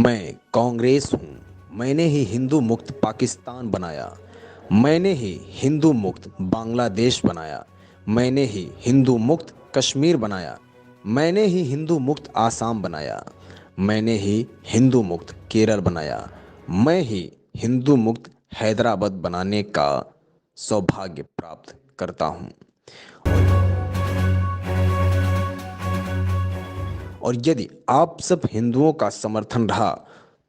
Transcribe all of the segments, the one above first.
मैं कांग्रेस हूँ। मैंने ही हिंदू मुक्त पाकिस्तान बनाया। मैंने ही हिंदू मुक्त बांग्लादेश बनाया। मैंने ही हिंदू मुक्त कश्मीर बनाया। मैंने ही हिंदू मुक्त आसाम बनाया। मैंने ही हिंदू मुक्त केरल बनाया। मैं ही हिंदू मुक्त हैदराबाद बनाने का सौभाग्य प्राप्त करता हूँ। और यदि आप सब हिंदुओं का समर्थन रहा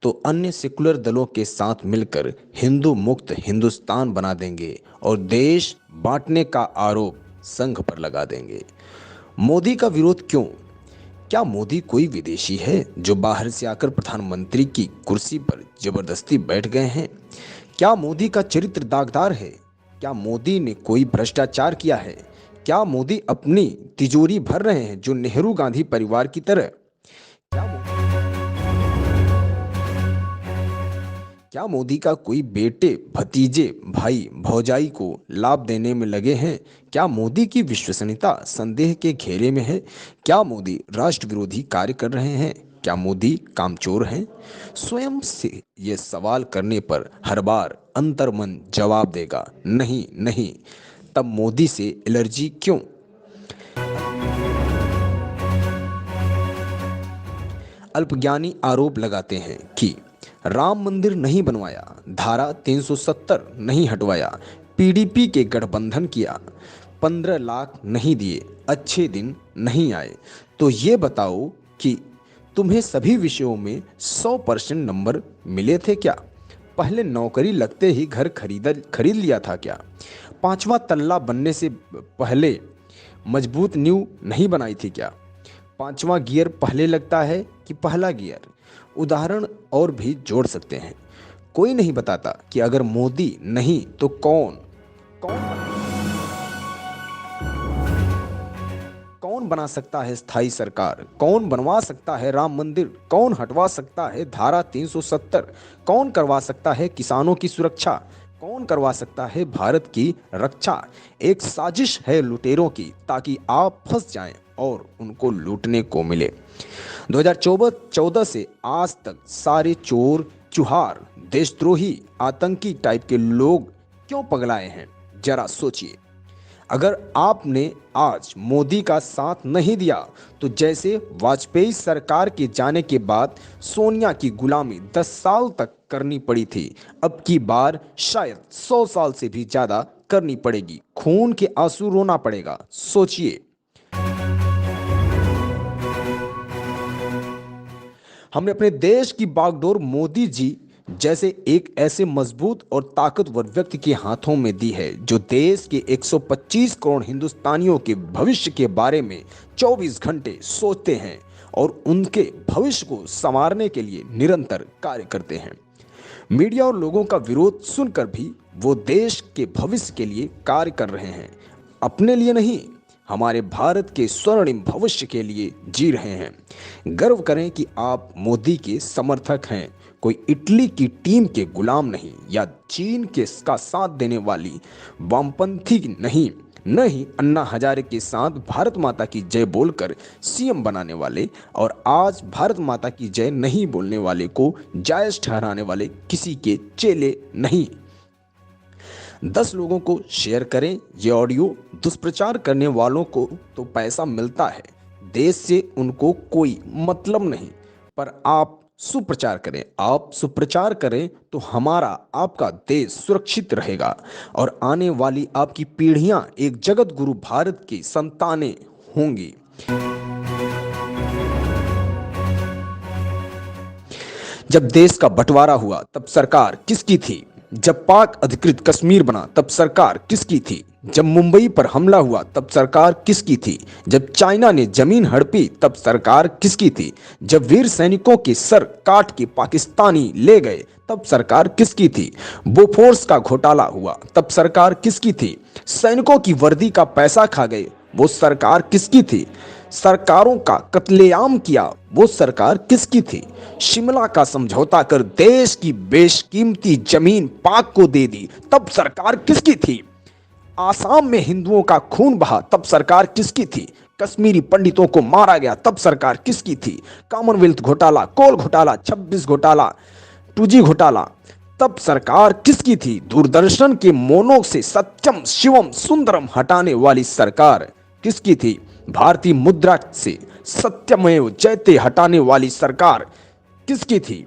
तो अन्य सेकुलर दलों के साथ मिलकर हिंदू मुक्त हिंदुस्तान बना देंगे और देश बांटने का आरोप संघ पर लगा देंगे। मोदी का विरोध क्यों? क्या मोदी कोई विदेशी है जो बाहर से आकर प्रधानमंत्री की कुर्सी पर जबरदस्ती बैठ गए हैं? क्या मोदी का चरित्र दागदार है? क्या मोदी ने कोई भ्रष्टाचार किया है? क्या मोदी अपनी तिजोरी भर रहे हैं जो नेहरू गांधी परिवार की तरह? क्या मो- क्या मोदी का कोई बेटे, भतीजे, भाई, भौजाई को लाभ देने में लगे हैं? क्या मोदी की विश्वसनीयता संदेह के घेरे में है? क्या मोदी राष्ट्र विरोधी कार्य कर रहे हैं? क्या मोदी कामचोर हैं? स्वयं से ये सवाल करने पर हर बार अंतर्मन जवाब देगा, नहीं नहीं। तब मोदी से एलर्जी क्यों? अल्पज्ञानी आरोप लगाते हैं कि राम मंदिर नहीं बनवाया, धारा 370 नहीं हटवाया, पीडीपी के गठबंधन किया, 15 लाख नहीं दिए, अच्छे दिन नहीं आए। तो ये बताओ कि तुम्हें सभी विषयों में 100% नंबर मिले थे क्या? पहले नौकरी लगते ही घर खरीद लिया था क्या? पांचवा तल्ला बनने से पहले मजबूत नींव नहीं बनाई थी क्या? पांचवा गियर पहले लगता है कि पहला गियर? उदाहरण और भी जोड़ सकते हैं। कोई नहीं बताता कि अगर मोदी नहीं तो कौन कौन कौन बना सकता है स्थायी सरकार? कौन बनवा सकता है राम मंदिर? कौन हटवा सकता है धारा 370? कौन करवा सकता है किसानों की सुरक्षा? कौन करवा सकता है भारत की रक्षा? एक साजिश है लुटेरों की ताकि आप फंस जाएं और उनको लूटने को मिले। 2014 से आज तक सारे चोर, चुहार, देशद्रोही, आतंकी टाइप के लोग क्यों पगलाए हैं? जरा सोचिए। अगर आपने आज मोदी का साथ नहीं दिया तो जैसे वाजपेयी सरकार के जाने के बाद सोनिया की गुलामी 10 साल तक करनी पड़ी थी, अब की बार शायद 100 साल से भी ज्यादा करनी पड़ेगी। खून के आंसू रोना पड़ेगा। सोचिए। हमने अपने देश की बागडोर मोदी जी जैसे एक ऐसे मजबूत और ताकतवर व्यक्ति के हाथों में दी है जो देश के 125 करोड़ हिंदुस्तानियों के भविष्य के बारे में 24 घंटे सोचते हैं और उनके भविष्य को संवारने के लिए निरंतर कार्य करते हैं। मीडिया और लोगों का विरोध सुनकर भी वो देश के भविष्य के लिए कार्य कर रहे हैं, अपने लिए नहीं, हमारे भारत के स्वर्णिम भविष्य के लिए जी रहे हैं। गर्व करें कि आप मोदी के समर्थक हैं, कोई इटली की टीम के गुलाम नहीं या चीन के का साथ देने वाली वामपंथी नहीं, न ही अन्ना हजारे के साथ भारत माता की जय बोलकर सीएम बनाने वाले और आज भारत माता की जय नहीं बोलने वाले को जायज ठहराने वाले किसी के चेले नहीं। 10 लोगों को शेयर करें ये ऑडियो। दुष्प्रचार करने वालों को तो पैसा मिलता है, देश से उनको कोई मतलब नहीं, पर आप सुप्रचार करें। आप सुप्रचार करें तो हमारा आपका देश सुरक्षित रहेगा और आने वाली आपकी पीढ़ियां एक जगत गुरु भारत की संतानें होंगी। जब देश का बंटवारा हुआ तब सरकार किसकी थी? जब पाक अधिकृत कश्मीर बना तब सरकार किसकी थी? जब मुंबई पर हमला हुआ तब सरकार किसकी थी? जब चाइना ने जमीन हड़पी तब सरकार किसकी थी? जब वीर सैनिकों के सर काट के पाकिस्तानी ले गए तब सरकार किसकी थी? बोफोर्स का घोटाला हुआ तब सरकार किसकी थी? सैनिकों की वर्दी का पैसा खा गए, वो सरकार किसकी थी? सरकारों का कत्लेआम किया, वो सरकार किसकी थी? शिमला का समझौता कर देश की बेशकीमती जमीन पाक को दे दी, तब सरकार किसकी थी? आसाम में हिंदुओं का खून बहा, तब सरकार किसकी थी? कश्मीरी पंडितों को मारा गया तब सरकार किसकी थी? कॉमनवेल्थ घोटाला, कोल घोटाला, 26 घोटाला, 2G घोटाला, तब सरकार किसकी थी? दूरदर्शन के मोनो से सत्यम शिवम सुंदरम हटाने वाली सरकार किसकी थी? भारतीय मुद्रा से सत्यमेव जयते हटाने वाली सरकार किसकी थी?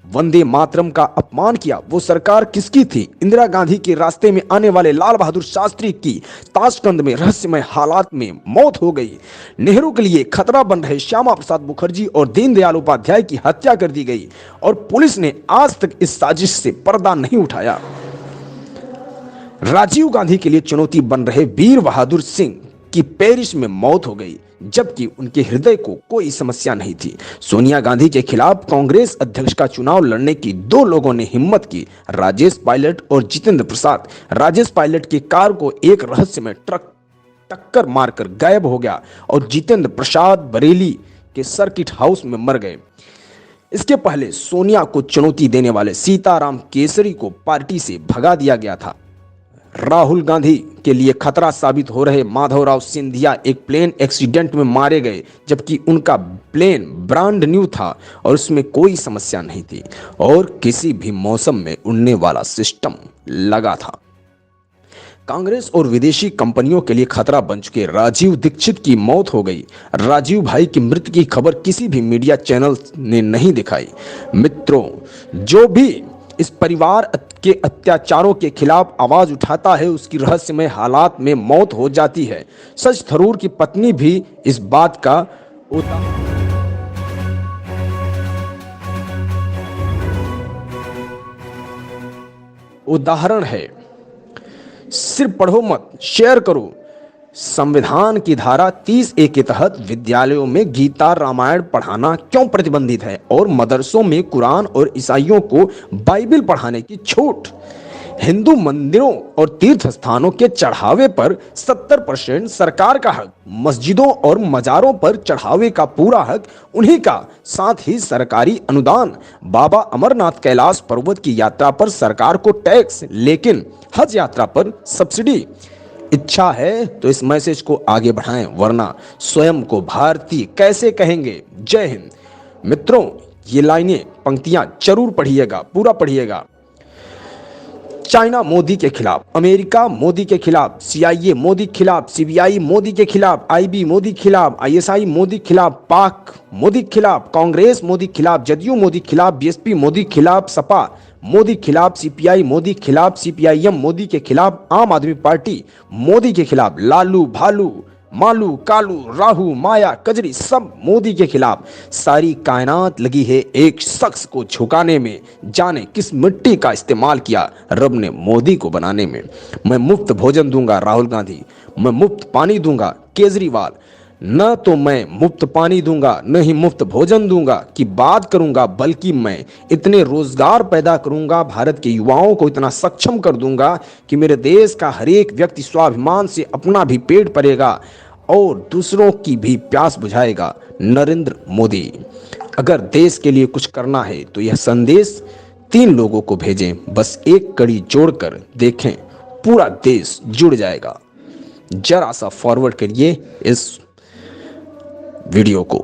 वंदे मातरम का अपमान किया वो सरकार किसकी थी? इंदिरा गांधी के रास्ते में आने वाले लाल बहादुर शास्त्री की ताशकंद में रहस्यमय हालात में मौत हो गई। नेहरू के लिए खतरा बन रहे श्यामा प्रसाद मुखर्जी और दीनदयाल उपाध्याय की हत्या कर दी गई और पुलिस ने आज तक इस साजिश से पर्दा नहीं उठाया। राजीव गांधी के लिए चुनौती बन रहे वीर बहादुर सिंह की पेरिस में मौत हो गई जबकि उनके हृदय को कोई समस्या नहीं थी। सोनिया गांधी के खिलाफ कांग्रेस अध्यक्ष का चुनाव लड़ने की दो लोगों ने हिम्मत की, राजेश पायलट और जितेंद्र प्रसाद। राजेश पायलट की कार को एक रहस्यमय ट्रक टक्कर मारकर गायब हो गया और जितेंद्र प्रसाद बरेली के सर्किट हाउस में मर गए। इसके पहले सोनिया को चुनौती देने वाले सीताराम केसरी को पार्टी से भगा दिया गया था। राहुल गांधी के लिए खतरा साबित हो रहे माधवराव सिंधिया एक प्लेन एक्सीडेंट में मारे गए जबकि उनका प्लेन ब्रांड न्यू था और उसमें कोई समस्या नहीं थी और किसी भी मौसम में उड़ने वाला सिस्टम लगा था। कांग्रेस और विदेशी कंपनियों के लिए खतरा बन चुके राजीव दीक्षित की मौत हो गई। राजीव भाई की मृत्यु की खबर किसी भी मीडिया चैनल ने नहीं दिखाई। मित्रों, जो भी इस परिवार के अत्याचारों के खिलाफ आवाज उठाता है उसकी रहस्यमय हालात में मौत हो जाती है। सच थरूर की पत्नी भी इस बात का उदाहरण है। सिर्फ पढ़ो मत, शेयर करो। संविधान की धारा 30A के तहत विद्यालयों में गीता रामायण पढ़ाना क्यों प्रतिबंधित है और मदरसों में कुरान और ईसाइयों को बाइबल पढ़ाने की छूट? हिंदू मंदिरों और तीर्थ स्थानों के चढ़ावे पर 70% सरकार का हक, मस्जिदों और मजारों पर चढ़ावे का पूरा हक उन्हीं का, साथ ही सरकारी अनुदान। बाबा अमरनाथ कैलाश पर्वत की यात्रा पर सरकार को टैक्स, लेकिन हज यात्रा पर सब्सिडी। इच्छा है तो इस मैसेज को आगे बढ़ाएं, वरना स्वयं को भारतीय कैसे कहेंगे? जय हिंद। मित्रों, ये लाइनें, पंक्तियां जरूर पढ़िएगा, पूरा पढ़िएगा। चाइना मोदी के खिलाफ, अमेरिका मोदी के खिलाफ, CIA मोदी के खिलाफ, CBI मोदी के खिलाफ, IB मोदी के खिलाफ, ISI मोदी के खिलाफ, पाक मोदी के खिलाफ, कांग्रेस मोदी के खिलाफ, जदयू मोदी के खिलाफ, BSP मोदी के खिलाफ, सपा मोदी के खिलाफ, CPI मोदी के खिलाफ, CPIM मोदी के खिलाफ, आम आदमी पार्टी मोदी के खिलाफ, लालू भालू मालू कालू राहू माया कजरी सब मोदी के खिलाफ। सारी कायनात लगी है एक शख्स को झुकाने में। जाने किस मिट्टी का इस्तेमाल किया रब ने मोदी को बनाने में। मैं मुफ्त भोजन दूंगा राहुल गांधी, मैं मुफ्त पानी दूंगा केजरीवाल। न तो मैं मुफ्त पानी दूंगा न ही मुफ्त भोजन दूंगा की बात करूंगा, बल्कि मैं इतने रोजगार पैदा करूंगा, भारत के युवाओं को इतना सक्षम कर दूंगा कि मेरे देश का हर एक व्यक्ति स्वाभिमान से अपना भी पेट भरेगा और दूसरों की भी प्यास बुझाएगा। नरेंद्र मोदी। अगर देश के लिए कुछ करना है तो यह संदेश 3 लोगों को भेजें, बस एक कड़ी जोड़कर देखें, पूरा देश जुड़ जाएगा। जरा सा फॉरवर्ड करिए इस वीडियो को।